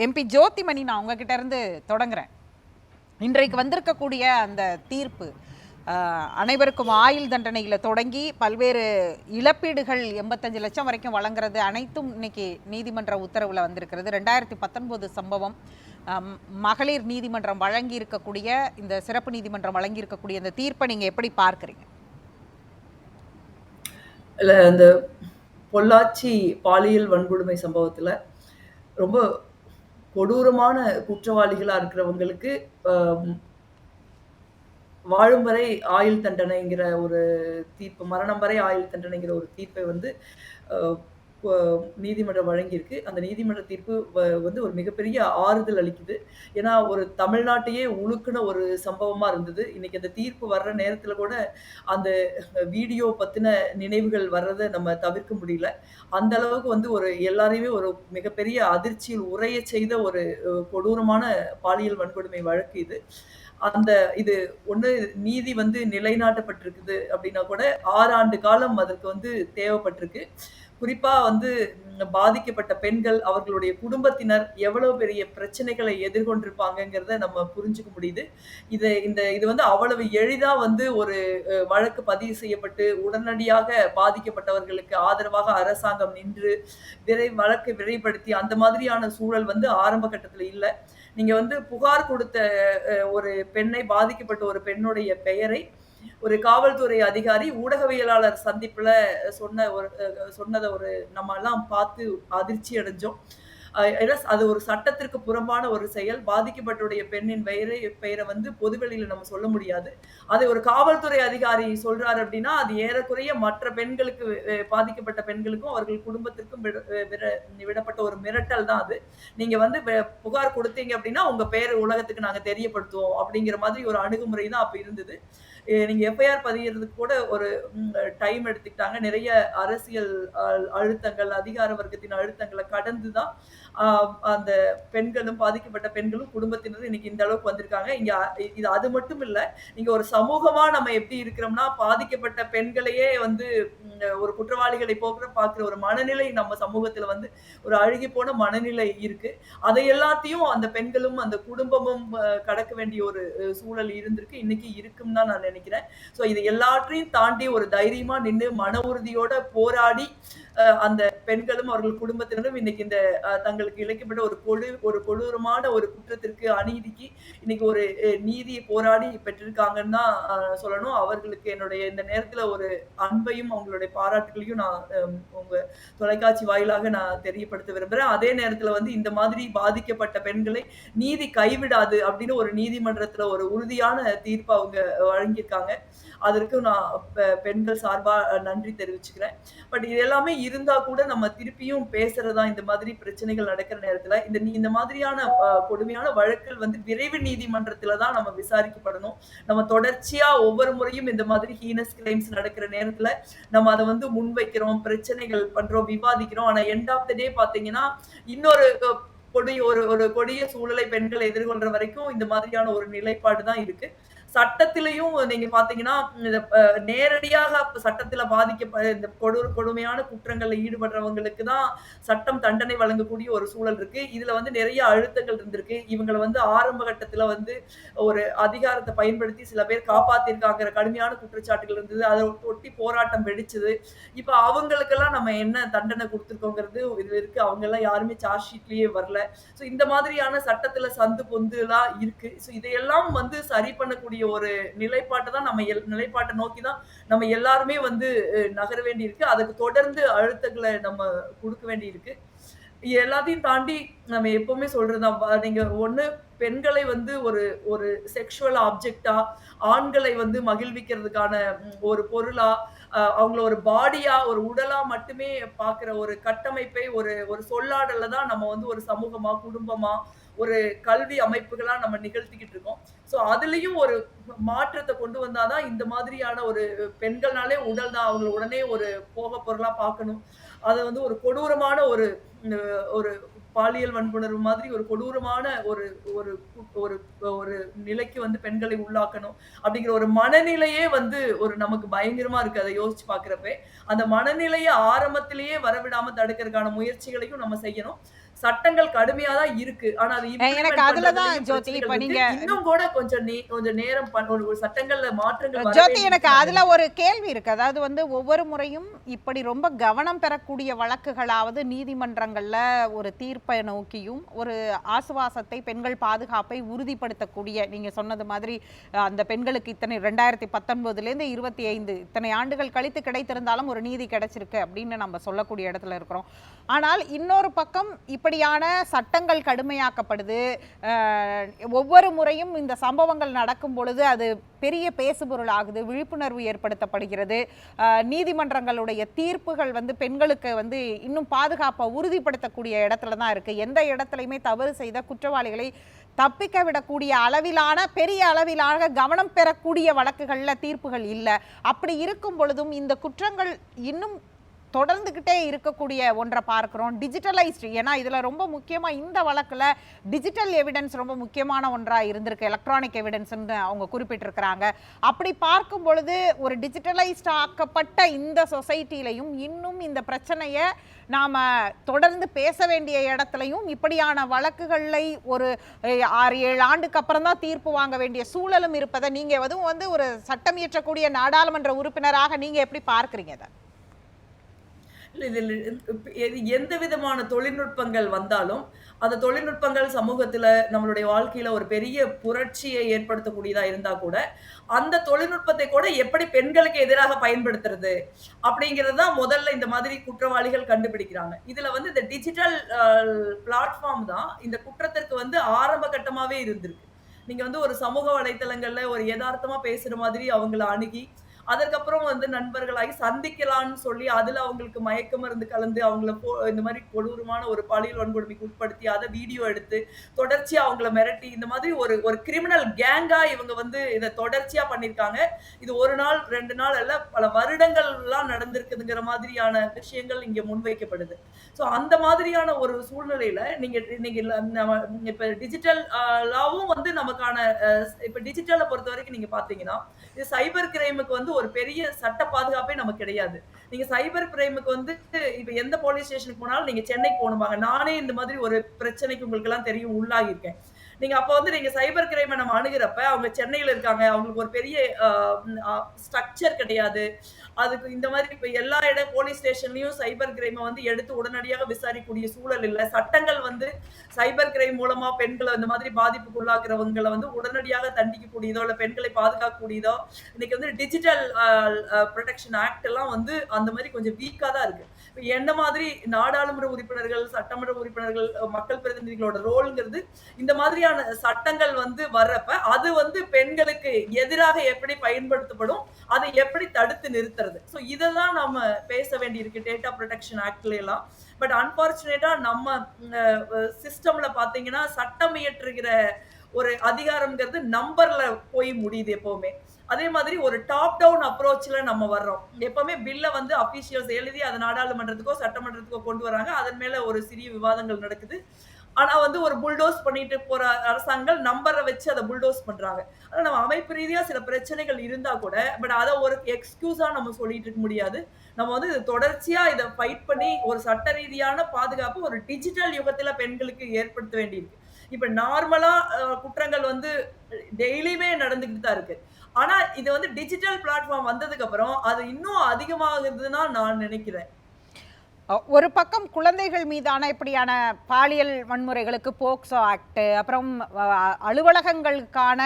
MP Jothimani, நான் உங்ககிட்ட இருந்து தொடங்குறேன். இன்றைக்கு வந்திருக்கக்கூடிய அந்த தீர்ப்பு அனைவருக்கும் ஆயுள் தண்டனையில் தொடங்கி பல்வேறு இழப்பீடுகள் 85 லட்சம் வரைக்கும் வழங்குறது அனைத்தும் இன்னைக்கு நீதிமன்ற உத்தரவில் வந்திருக்கிறது. 2019 சம்பவம், மகளிர் நீதிமன்றம் வழங்கி இருக்கக்கூடிய இந்த சிறப்பு நீதிமன்றம் வழங்கி இருக்கக்கூடிய இந்த தீர்ப்பை நீங்க எப்படி பார்க்குறீங்க? இல்லை, அந்த பொள்ளாச்சி பாலியல் வன்கொடுமை சம்பவத்தில் ரொம்ப கொடூரமான குற்றவாளிகளாக இருக்கிறவங்களுக்கு வாழும் வரை ஆயுள் தண்டனைங்கிற ஒரு தீர்ப்பு, மரணம் வரை ஆயுள் தண்டனைங்கிற ஒரு தீர்ப்பை வந்து நீதிமன்றம் வழங்கியிருக்கு. அந்த நீதிமன்ற தீர்ப்பு வந்து ஒரு மிகப்பெரிய ஆறுதல் அளிக்குது. ஏன்னா ஒரு தமிழ்நாட்டையே உழுக்குன ஒரு சம்பவமா இருந்தது. இன்னைக்கு அந்த தீர்ப்பு வர்ற நேரத்துல கூட அந்த வீடியோ பத்தின நினைவுகள் வர்றதை நம்ம தவிர்க்க முடியல. அந்த அளவுக்கு வந்து ஒரு எல்லாரையுமே ஒரு மிகப்பெரிய அதிர்ச்சியில் உறைய செய்த ஒரு கொடூரமான பாலியல் வன்கொடுமை வழக்கு இது. இது ஒண்ணு நீதி வந்து நிலைநாட்டப்பட்டிருக்குது அப்படின்னா கூட 6 ஆண்டு காலம் அதற்கு வந்து தேவைப்பட்டிருக்கு. குறிப்பா வந்து பாதிக்கப்பட்ட பெண்கள், அவர்களுடைய குடும்பத்தினர் எவ்வளவு பெரிய பிரச்சனைகளை எதிர்கொண்டிருப்பாங்கங்கிறத நம்ம புரிஞ்சுக்க முடியுது. இது வந்து அவ்வளவு எளிதா வந்து ஒரு வழக்கு பதிவு செய்யப்பட்டு உடனடியாக பாதிக்கப்பட்டவர்களுக்கு ஆதரவாக அரசாங்கம் நின்று வழக்கை விரைவுபடுத்தி அந்த மாதிரியான சூழல் வந்து ஆரம்ப கட்டத்துல இல்ல. நீங்க வந்து புகார் கொடுத்த ஒரு பெண்ணை, பாதிக்கப்பட்ட ஒரு பெண்ணுடைய பெயரை ஒரு காவல்துறை அதிகாரி ஊடகவியலாளர் சந்திப்புல சொன்னதை நம்ம எல்லாம் பார்த்து அதிர்ச்சி அடைஞ்சோம். அது ஒரு சட்டத்திற்கு புறம்பான ஒரு செயல். பாதிக்கப்பட்டுடைய பெண்ணின் பெயரை வந்து பொதுவெளியில நம்ம சொல்ல முடியாது. அதை ஒரு காவல்துறை அதிகாரி சொல்றாரு அப்படின்னா, அது ஏறக்குறைய மற்ற பெண்களுக்கு, பாதிக்கப்பட்ட பெண்களுக்கும் அவர்கள் குடும்பத்திற்கும் விடப்பட்ட ஒரு மிரட்டல் தான் அது. நீங்க வந்து புகார் கொடுத்தீங்க அப்படின்னா உங்க பெயர் உலகத்துக்கு நாங்க தெரியப்படுத்துவோம் அப்படிங்கிற மாதிரி ஒரு அணுகுமுறை தான் அப்ப இருந்தது. நீங்க எஃப்ஐஆர் பதியறதுக்கு கூட ஒரு டைம் எடுத்துக்கிட்டாங்க. நிறைய அரசியல் அழுத்தங்கள், அதிகார வர்க்கத்தின் அழுத்தங்களை கடந்து தான் அந்த பெண்களும், பாதிக்கப்பட்ட பெண்களும் குடும்பத்தினரும் இன்னைக்கு இந்த அளவுக்கு வந்திருக்காங்க. இது அது மட்டும் இல்ல. நீங்க ஒரு சமூகமா நம்ம எப்படி இருக்கிறோம்னா, பாதிக்கப்பட்ட பெண்களையே வந்து ஒரு குற்றவாளிகளை பார்க்கிற ஒரு மனநிலை நம்ம சமூகத்துல வந்து ஒரு அழுகி போன மனநிலை இருக்கு. அதை எல்லாத்தையும் அந்த பெண்களும் அந்த குடும்பமும் கடக்க வேண்டிய ஒரு சூழல் இருந்திருக்கு, இன்னைக்கு இருக்குன்னு தான் நான் நினைக்கிறேன். ஸோ இது எல்லாற்றையும் தாண்டி ஒரு தைரியமா நின்று மன உறுதியோட போராடி அந்த பெண்களும் அவர்கள் குடும்பத்தினரும் இன்னைக்கு இந்த தங்களுக்கு இழைக்கப்பட்ட ஒரு கொடூரமான ஒரு குற்றத்திற்கு, அநீதிக்கு இன்னைக்கு ஒரு நீதியை போராடி பெற்றிருக்காங்கன்னு தான் சொல்லணும். அவர்களுக்கு என்னுடைய இந்த நேரத்துல ஒரு அன்பையும் அவங்களுடைய பாராட்டுகளையும் நான் உங்க தொலைக்காட்சி வாயிலாக நான் தெரியப்படுத்த விரும்புறேன். அதே நேரத்துல வந்து இந்த மாதிரி பாதிக்கப்பட்ட பெண்களை நீதி கைவிடாது அப்படின்னு ஒரு நீதிமன்றத்துல ஒரு உறுதியான தீர்ப்பு அவங்க வழங்கியிருக்காங்க. அதற்கு நான் பெண்கள் சார்பா நன்றி தெரிவிச்சுக்கிறேன். பட் இது எல்லாமே இருந்தா கூட நம்ம திருப்பியும் பேசுறதா இந்த மாதிரி பிரச்சனைகள் நடக்கிற நேரத்துல இந்த மாதிரியான கொடுமையான வழக்குகள் வந்து விரைவு நீதிமன்றத்துல தான் நம்ம விசாரிக்கப்படணும். நம்ம தொடர்ச்சியா ஒவ்வொரு முறையும் இந்த மாதிரி ஹீனஸ் கிரைம்ஸ் நடக்கிற நேரத்துல நம்ம அதை வந்து முன்வைக்கிறோம், பிரச்சனைகள் பண்றோம், விவாதிக்கிறோம். ஆனா எண்ட் ஆஃப் த டே பாத்தீங்கன்னா இன்னொரு ஒரு கொடிய சூழலை பெண்கள் எதிர்கொள்ற வரைக்கும் இந்த மாதிரியான ஒரு நிலைப்பாடு தான் இருக்கு. சட்டத்திலையும் நீங்க பாத்தீங்கன்னா நேரடியாக சட்டத்துல இந்த கொடுமையான குற்றங்கள்ல ஈடுபடுறவங்களுக்கு தான் சட்டம் தண்டனை வழங்கக்கூடிய ஒரு சூழல் இருக்கு. இதுல வந்து நிறைய அழுத்தங்கள் இருந்திருக்கு. இவங்களை வந்து ஆரம்ப கட்டத்துல வந்து ஒரு அதிகாரத்தை பயன்படுத்தி சில பேர் காப்பாத்திருக்காங்கிற கடுமையான குற்றச்சாட்டுகள் இருந்தது. அதை ஒட்டி போராட்டம் வெடிச்சது. இப்ப அவங்களுக்கெல்லாம் நம்ம என்ன தண்டனை கொடுத்துருக்கோங்கிறது இதுல இருக்கு. அவங்க எல்லாம் யாருமே சார்ஜ் ஷீட்லயே வரல. சோ இந்த மாதிரியான சட்டத்துல சந்து பொந்து எல்லாம் இருக்கு. சோ இதையெல்லாம் வந்து சரி பண்ணக்கூடிய ஒரு நிலைப்பாட்டை தான் நிலைப்பாட்டை நோக்கி தான் நம்ம எல்லாருமே வந்து நகர வேண்டி இருக்கு. அதுக்கு தொடர்ந்து அழுத்தங்களை நம்ம கொடுக்க வேண்டி இருக்கு. எல்லாத்தையும் தாண்டி நம்ம எப்பவுமே சொல்றதுதான், நீங்க ஒண்ணு பெண்களை வந்து ஒரு செக்ஷுவல் ஆப்ஜெக்டா, ஆண்களை வந்து மகிழ்விக்கிறதுக்கான ஒரு பொருளா, அவங்கள ஒரு பாடியா, ஒரு உடலா மட்டுமே பார்க்கிற ஒரு கட்டமைப்பை ஒரு சொல்லாடல்ல தான் நம்ம வந்து ஒரு சமூகமா, குடும்பமா, ஒரு கல்வி அமைப்புகளா நம்ம நிகழ்த்திக்கிட்டு இருக்கோம். சோ அதுலயும் ஒரு மாற்றத்தை கொண்டு வந்தாதான் இந்த மாதிரியான ஒரு பெண்கள்னாலே உடல் தான், அவங்களை உடனே ஒரு போக பொருளா பார்க்கணும். அதை வந்து ஒரு கொடூரமான ஒரு ஒரு பாலியல் வன்புணர்வு மாதிரி ஒரு கொடூரமான ஒரு ஒரு ஒரு ஒரு நிலைக்கு வந்து பெண்களை உள்ளாக்கணும் அப்படிங்கிற ஒரு மனநிலையே வந்து ஒரு நமக்கு பயங்கரமா இருக்கு. அதை யோசிச்சு பாக்குறப்ப அந்த மனநிலையை ஆரம்பத்திலேயே வரவிடாம தடுக்கிறதுக்கான முயற்சிகளையும் நம்ம செய்யணும். சட்டங்கள் கடுமையா தான் இருக்கு. ஆனா அது எனக்கு இம்ப்ளிமெண்ட் அதுலதான் பண்றதுலயும் ஜோதி, பிரச்சனைகள் இப்ப இருக்கு. நீங்க இன்னும் கூட கொஞ்சம் நேரம் ஒரு சட்டங்கள்ல மாற்றங்கள் வர ஜோதி, எனக்கு வேண்டியிருக்குன்னு நான் அதுல நினைக்கிறேன். ஒரு கேள்வி இருக்கு. அதாவது ஒவ்வொரு முறையும் இப்படி ரொம்ப கவனம் பெறக்கூடிய வழக்குகளாவது நீதிமன்றங்கள்ல ஒரு தீர்ப்பை நோக்கியும் ஒரு ஆசுவாசத்தை, பெண்கள் பாதுகாப்பை உறுதிப்படுத்தக்கூடிய, நீங்க சொன்னது மாதிரி அந்த பெண்களுக்கு இத்தனை 2019லேருந்து 25 இத்தனை ஆண்டுகள் கழித்து கிடைத்திருந்தாலும் ஒரு நீதி கிடைச்சிருக்கு அப்படின்னு நம்ம சொல்லக்கூடிய இடத்துல இருக்கிறோம். ஆனால் இன்னொரு பக்கம் இப்படியான சட்டங்கள் கடுமையாக்கப்படுது. ஒவ்வொரு முறையும் இந்த சம்பவங்கள் நடக்கும் பொழுது அது பெரிய பேசுபொருள் ஆகுது, விழிப்புணர்வு ஏற்படுத்தப்படுகிறது. நீதிமன்றங்களுடைய தீர்ப்புகள் பெண்களுக்கு இன்னும் பாதுகாப்பை உறுதிப்படுத்தக்கூடிய இடத்துல தான் இருக்கு. எந்த இடத்துலையுமே தவறு செய்த குற்றவாளிகளை தப்பிக்க விடக்கூடிய அளவிலான, பெரிய அளவிலான கவனம் பெறக்கூடிய வழக்குகள்ல தீர்ப்புகள் இல்லை. அப்படி இருக்கும் பொழுதும் இந்த குற்றங்கள் இன்னும் தொடர்ந்துகிட்டே இருக்கக்கூடிய ஒன்றை பார்க்கிறோம். டிஜிட்டலைஸ்டு, ஏன்னா இதுல ரொம்ப முக்கியமா இந்த வழக்குல டிஜிட்டல் எவிடன்ஸ் ரொம்ப முக்கியமான ஒன்றா இருந்திருக்கு. எலக்ட்ரானிக் எவிடன்ஸ்ன்னு அவங்க குறிப்பிட்டிருக்கிறாங்க. அப்படி பார்க்கும் பொழுது ஒரு டிஜிட்டலைஸ்ட் ஆக்கப்பட்ட இந்த சொசைட்டிலையும் இன்னும் இந்த பிரச்சனையை நாம தொடர்ந்து பேச வேண்டிய இடத்துலையும் இப்படியான வழக்குகளை ஒரு 6-7 ஆண்டுக்கு அப்புறம் தான் தீர்ப்பு வாங்க வேண்டிய சூழலும் இருப்பதை நீங்க ஒரு சட்டம் இயற்றக்கூடிய நாடாளுமன்ற உறுப்பினராக நீங்க எப்படி பார்க்கிறீங்க அதை? எந்த விதமான தொழில்நுட்பங்கள் வந்தாலும் அந்த தொழில்நுட்பங்கள் சமூகத்துல நம்மளுடைய வாழ்க்கையில ஒரு பெரிய புரட்சியை ஏற்படுத்தக்கூடியதா இருந்தா கூட அந்த தொழில்நுட்பத்தை கூட எப்படி பெண்களுக்கு எதிராக பயன்படுத்துறது அப்படிங்கிறது தான் முதல்ல இந்த மாதிரி குற்றவாளிகள் கண்டுபிடிக்கிறாங்க. இதுல இந்த டிஜிட்டல் பிளாட்ஃபார்ம் தான் இந்த குற்றத்திற்கு ஆரம்ப கட்டமாவே இருந்திருக்கு. நீங்க ஒரு சமூக வலைத்தளங்கள்ல ஒரு யதார்த்தமா பேசுற மாதிரி அவங்கள அணுகி அதற்கப்புறம் நண்பர்களாகி சந்திக்கலாம்னு சொல்லி அதுல அவங்களுக்கு மயக்க மருந்து கலந்து அவங்கள இந்த மாதிரி கொடூரமான ஒரு பாலியல் வன்கொடுமைக்கு உட்படுத்தி அதை வீடியோ எடுத்து தொடர்ச்சியா அவங்கள மிரட்டி இந்த மாதிரி ஒரு ஒரு கிரிமினல் கேங்கா இவங்க இதை தொடர்ச்சியா பண்ணிருக்காங்க. இது ஒரு நாள் 2 நாள் அல்ல, பல வருடங்கள் எல்லாம் நடந்திருக்குதுங்கிற மாதிரியான விஷயங்கள் இங்க முன்வைக்கப்படுது. சோ அந்த மாதிரியான ஒரு சூழ்நிலையில நீங்க நீங்க இப்ப டிஜிட்டல் லாவும் நமக்கான இப்ப டிஜிட்டலை பொறுத்த வரைக்கும் நீங்க பாத்தீங்கன்னா இது சைபர் கிரைமுக்கு ஒரு பெரிய சட்ட பாதுகாப்பே நமக்கு கிடையாது. நீங்க சைபர் கிரைமுக்கு இப்ப எந்த போலீஸ் ஸ்டேஷனுக்கு போனாலும் நீங்க சென்னைக்கு போகணும்பாங்க. நானே இந்த மாதிரி ஒரு பிரச்சனைக்கு உங்களுக்கு எல்லாம் தெரியும் உள்ளாகியிருக்கேன். நீங்க அப்ப நீங்க சைபர் கிரைமை நம்ம அணுகிறப்ப அவங்க சென்னையில இருக்காங்க. அவங்களுக்கு ஒரு பெரிய ஸ்ட்ரக்சர் கிடையாது. அதுக்கு இந்த மாதிரி இப்ப எல்லா போலீஸ் ஸ்டேஷன்லயும் சைபர் கிரைமை எடுத்து உடனடியாக விசாரிக்கக்கூடிய சூழல் இல்ல. சட்டங்கள் சைபர் கிரைம் மூலமா பெண்களை இந்த மாதிரி பாதிப்புக்கு உள்ளாக்குறவங்களை உடனடியாக தண்டிக்கக்கூடியதோ இல்ல பெண்களை பாதுகாக்கக்கூடியதோ இன்னைக்கு டிஜிட்டல் ப்ரொடெக்ஷன் ஆக்ட் எல்லாம் அந்த மாதிரி கொஞ்சம் வீக்கா தான் இருக்கு. என்ன மாதிரி நாடாளுமன்ற உறுப்பினர்கள், சட்டமன்ற உறுப்பினர்கள், மக்கள் பிரதிநிதிகளோட ரோல்ங்கிறது இந்த மாதிரியான சட்டங்கள் வர்றப்ப அது பெண்களுக்கு எதிராக எப்படி பயன்படுத்தப்படும், அதை எப்படி தடுத்து நிறுத்துறது. சோ இதெல்லாம் நம்ம பேச வேண்டியிருக்கு டேட்டா ப்ரொடெக்ஷன் ஆக்ட்ல எல்லாம். பட் அன்பார்ச்சுனேட்டா நம்ம சிஸ்டம்ல பாத்தீங்கன்னா சட்டம் இயற்றுகிற ஒரு அதிகாரம்ங்கிறது நம்பர்ல போய் முடியுது எப்பவுமே. அதே மாதிரி ஒரு டாப் டவுன் அப்ரோச்ல நம்ம வர்றோம். எப்பவுமே பில்ல அபிஷியல்ஸ் எழுதி அதை நாடாளுமன்றத்துக்கோ சட்டமன்றத்துக்கோ கொண்டு வராங்க. அதன் மேல ஒரு சிறிய விவாதங்கள் நடக்குது. ஆனா ஒரு புல்டோஸ் பண்ணிட்டு போற அரசாங்கங்கள் நம்பரை வச்சு அதை புல்டோஸ் பண்றாங்க. ஆனா நம்ம அமைப்பு ரீதியா சில பிரச்சனைகள் இருந்தா கூட பட் அதை ஒரு எக்ஸ்கியூஸா நம்ம சொல்லிட்டு இருக்க முடியாது. நம்ம இது தொடர்ச்சியா இதை ஃபைட் பண்ணி ஒரு சட்ட ரீதியான பாதுகாப்பு ஒரு டிஜிட்டல் யுகத்துல பெண்களுக்கு ஏற்படுத்த வேண்டியிருக்கு. இப்ப நார்மலா குற்றங்கள் டெய்லியுமே நடந்துகிட்டு தான் இருக்கு. ஆனா இது டிஜிட்டல் பிளாட்ஃபார்ம் வந்ததுக்கு அப்புறம் அது இன்னும் அதிகமாகுதுன்னு நான் நினைக்கிறேன். ஒரு பக்கம் குழந்தைகள் மீதான இப்படியான பாலியல் வன்முறைகளுக்கு போக்சோ ஆக்ட், அப்புறம் அலுவலகங்களுக்கான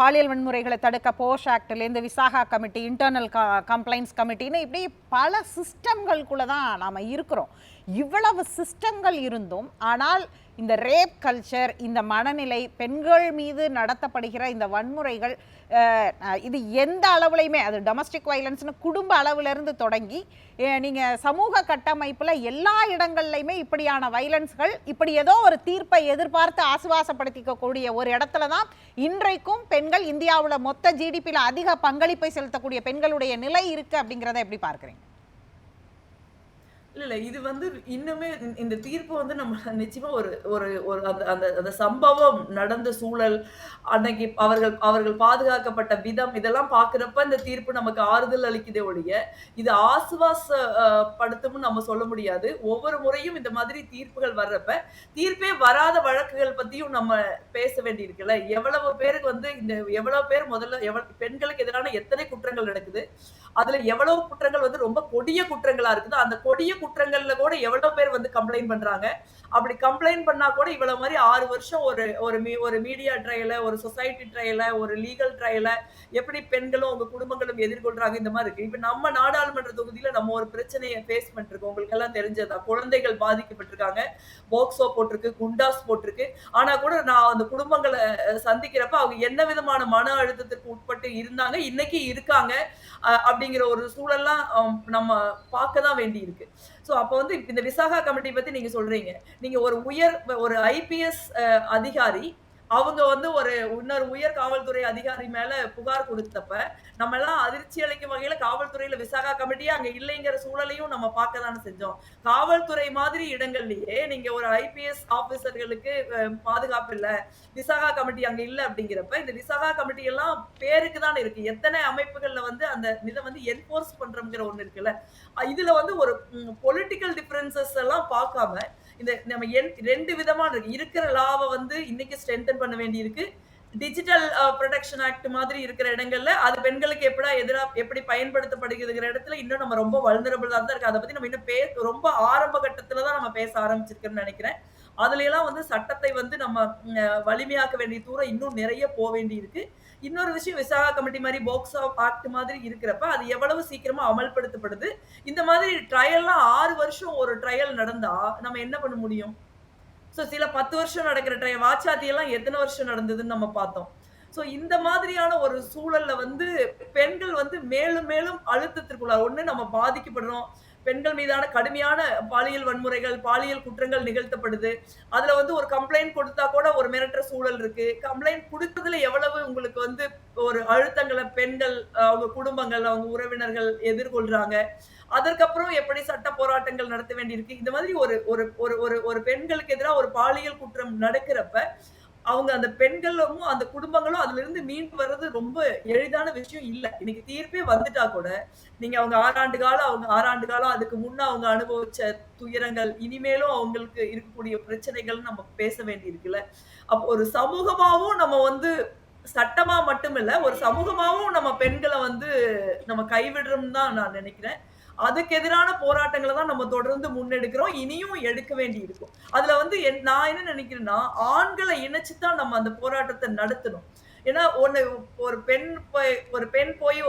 பாலியல் வன்முறைகளை தடுக்க போஷ் ஆக்ட்லேருந்து விசாகா கமிட்டி, இன்டர்னல் கம்ப்ளைண்ட்ஸ் கமிட்டின்னு இப்படி பல சிஸ்டம்களுக்குள்ள தான் நாம் இருக்கிறோம். இவ்வளவு சிஸ்டங்கள் இருந்தும் ஆனால் இந்த ரேப் கல்ச்சர், இந்த மனநிலை, பெண்கள் மீது நடத்தப்படுகிற இந்த வன்முறைகள், இது எந்த அளவுலையுமே அது டொமஸ்டிக் வயலன்ஸ்னு குடும்ப அளவிலிருந்து தொடங்கி நீங்கள் சமூக கட்டமைப்பில் எல்லா இடங்கள்லையுமே இப்படியான வயலன்ஸ்கள், இப்படி ஏதோ ஒரு தீர்ப்பை எதிர்பார்த்து ஆசுவாசப்படுத்திக்கக்கூடிய ஒரு இடத்துல தான் இன்றைக்கும் பெண்கள் இந்தியாவில் மொத்த ஜிடிபியில் அதிக பங்களிப்பை செலுத்தக்கூடிய பெண்களுடைய நிலை இருக்குது. அப்படிங்கிறத எப்படி பார்க்குறீங்க? இல்ல. இது வந்து இன்னுமே இந்த தீர்ப்பு வந்து நம்ம நிச்சயமா ஒரு ஒரு ஒரு அந்த அந்த அந்த சம்பவம் நடந்த சூழல், அன்னைக்கு அவர்கள் அவர்கள் பாதுகாக்கப்பட்ட விதம், இதெல்லாம் பார்க்கிறப்ப இந்த தீர்ப்பு நமக்கு ஆறுதல் அளிக்குதே ஒழிய, இது ஆசுவாச படுத்தும்னு நம்ம சொல்ல முடியாது. ஒவ்வொரு முறையும் இந்த மாதிரி தீர்ப்புகள் வர்றப்ப, தீர்ப்பே வராத வழக்குகள் பத்தியும் நம்ம பேச வேண்டியிருக்குல்ல. எவ்வளவு பேருக்கு வந்து எவ்வளவு பேர் முதல்ல பெண்களுக்கு எதிரான எத்தனை குற்றங்கள் நடக்குது? அதுல எவ்வளவு குற்றங்கள் வந்து ரொம்ப கொடிய குற்றங்களா இருக்குது. அந்த கொடிய குற்றங்கள்ல கூட எவ்வளவு பேர் வந்து கம்ப்ளைண்ட் பண்றாங்க. அப்படி கம்ப்ளைண்ட் பண்ணா கூட இவ்வளவு மாரி 6 வருஷம் ஒரு மீடியா ட்ரையல, ஒரு சொசைட்டி ட்ரையல, ஒரு லீகல் ட்ரையல எப்படி பெண்களும், உங்க குடும்பங்களும் எதிர்கொள்றாங்க இந்த மாரி இருக்கு. இப்ப நம்ம நாடாளுமன்ற தொகுதியில நம்ம ஒரு பிரச்சனைய ஃபேஸ் பண்ணிருக்கோம். உங்களுக்கு எல்லாம் தெரிஞ்சது தான். குழந்தைகள் பாதிக்கப்பட்டிருக்காங்க. போக்சோ போட்டிருக்கு, குண்டாஸ் போட்டிருக்கு. ஆனா கூட நான் அந்த குடும்பங்கள சந்திக்கிறப்ப அவங்க என்ன விதமான மன அழுத்தத்திற்கு உட்பட்டு இருந்தாங்க, இன்னைக்கு இருக்காங்க. அப்படிங்கிற ஒரு சூழல்லாம் நம்ம பார்க்க தான் வேண்டியிருக்கு. ஸோ அப்ப வந்து இந்த விசாகா கமிட்டி பத்தி நீங்க சொல்றீங்க. நீங்க ஒரு ஐபிஎஸ் அதிகாரி, அவங்க வந்து இன்னொரு உயர் காவல்துறை அதிகாரி மேல புகார் குடுத்தப்ப, நம்மலாம் அதிர்ச்சி அளிக்கும் வகையில காவல்துறையில விசாகா கமிட்டியே அங்க இல்லைங்கிற சூழலையும் நம்ம பார்க்க தானே செஞ்சோம். காவல்துறை மாதிரி இடங்கள்லயே நீங்க ஒரு ஐபிஎஸ் ஆபிசர்களுக்கு பாதுகாப்பு இல்ல. விசாகா கமிட்டி அங்க இல்ல அப்படிங்கிறப்ப, இந்த விசாகா கமிட்டி எல்லாம் பேருக்கு தான் இருக்கு. எத்தனை அமைப்புகள்ல வந்து அந்த இத வந்து என்போர்ஸ் பண்றோம்ங்கிற ஒண்ணு இருக்குல்ல. இதுல வந்து ஒரு பொலிட்டிக்கல் டிஃபரன்ஸஸ் எல்லாம் பார்க்காம, இந்த நம்ம 2 விதமா இருக்கு. இருக்கிற லாவ வந்து இன்னைக்கு ஸ்ட்ரெங்தன் பண்ண வேண்டியிருக்கு. டிஜிட்டல் புரொடெக்ஷன் ஆக்ட் மாதிரி இருக்கிற இடங்கள்ல, அது பெண்களுக்கு எப்படி பயன்படுத்தப்படுகிறதுங்கிற இடத்துல இன்னும் நம்ம ரொம்ப வல்னரபிளா தான் இருக்கு. அத பத்தி நம்ம இன்னும் ரொம்ப ஆரம்ப கட்டத்துல தான் நம்ம பேச ஆரம்பிச்சிருக்கோம்னு நெனைக்கிறேன். அதுல எல்லாம் வந்து சட்டத்தை வந்து நம்ம வலிமையாக்க வேண்டிய தூரம் இன்னும் நிறைய வேண்டியிருக்கு. இன்னொரு விஷயம் விசாகா கமிட்டி மாரி போக்சோ ஆக்ட் மாதிரி இருக்கிறப்ப, அது எவ்வளவு சீக்கிரமா அமல்படுத்தப்படுது. இந்த மாதிரி ட்ரையல்லாம் 6 வருஷம் ஒரு ட்ரையல் நடந்தா, நம்ம என்ன பண்ண முடியும்? சில 10 வருஷம் நடக்கிற வாச்சாத்தி எல்லாம் எத்தன வருஷம் நடந்ததுன்னு நம்ம பார்த்தோம். இந்த மாதிரியான ஒரு சூழல்ல வந்து பெண்கள் வந்து மேலும் மேலும் அழுத்தத்திற்குள்ளார். ஒண்ணு நம்ம பாதிக்கப்படுறோம். பெண்கள் மீதான கடுமையான பாலியல் வன்முறைகள், பாலியல் குற்றங்கள் நிகழ்த்தப்படுது. அதுல வந்து ஒரு கம்ப்ளைண்ட் கொடுத்தா கூட ஒரு மிரட்டுற சூழல் இருக்கு. கம்ப்ளைண்ட் குடுத்ததுல எவ்வளவு உங்களுக்கு வந்து ஒரு அழுத்தங்கள பெண்கள், அவங்க குடும்பங்கள், அவங்க உறவினர்கள் எதிர்கொள்றாங்க. அதற்கப்புறம் எப்படி சட்ட போராட்டங்கள் நடத்த வேண்டியிருக்கு. இந்த மாதிரி ஒரு ஒரு ஒரு ஒரு ஒரு பெண்களுக்கு எதிரா ஒரு பாலியல் குற்றம் நடக்கிறப்ப, அவங்க அந்த பெண்களும், அந்த குடும்பங்களும் அதிலிருந்து மீண்டு வர்றது ரொம்ப எளிதான விஷயம் இல்ல. இன்னைக்கு தீர்ப்பே வந்துட்டா கூட, நீங்க அவங்க 6 ஆண்டு காலம் அதுக்கு முன்ன அவங்க அனுபவிச்ச துயரங்கள், இனிமேலும் அவங்களுக்கு இருக்கக்கூடிய பிரச்சனைகள்னு நம்ம பேச வேண்டியிருக்குல்ல. அப்போ ஒரு சமூகமாவும் நம்ம வந்து சட்டமா மட்டும் இல்ல, ஒரு சமூகமாவும் நம்ம பெண்கள வந்து நம்ம கைவிடுறோம்னு தான் நான் நினைக்கிறேன். அதுக்கு எதிரான போராட்டங்கள தான் நம்ம தொடர்ந்து முன்னெடுக்கிறோம். இனியும் எடுக்க வேண்டி இருக்கும். அதுல வந்து நான் என்ன நினைக்கிறேன்னா, ஆண்கள இணைச்சு தான் நம்ம அந்த போராட்டத்த நடத்தணும். ஏன்னா, ஒரு பெண் போய்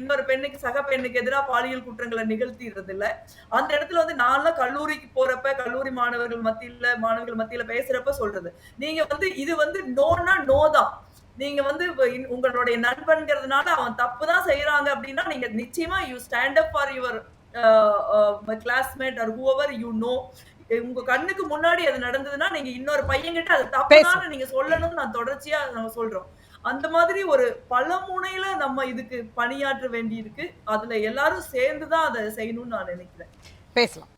இன்னொரு பெண்ணுக்கு சக பெண்ணுக்கு எதிரா பாலியல் குற்றங்கள நிகழ்த்திறதில்ல. அந்த இடத்துல வந்து நான்லாம் கல்லூரிக்கு போறப்ப, கல்லூரி மாணவர்கள் மத்தியில பேசுறப்ப சொல்றது. நீங்க வந்து இது வந்து நோனா நோ தான். நீங்க வந்து உங்களுடைய நண்பன்கிறதுனால அவன் தப்பு தான் செய்றாங்க அப்டின்னா, நீங்க நிச்சயமா you stand up for your classmate or whoever you know. உங்க கண்ணுக்கு முன்னாடி அது நடந்ததுன்னா, நீங்க இன்னொரு பையன்கிட்ட அது பேசுவோம். தப்புதான்னு நீங்க சொல்லணும்னு நான் தொடர்ச்சியா நம்ம சொல்றோம். அந்த மாதிரி ஒரு பல முனையில நம்ம இதுக்கு பணியாற்ற வேண்டியிருக்கு. அதுல எல்லாரும் சேர்ந்து தான் அத செய்யணும்னு நான் நினைக்கிறேன். பேசலாம்.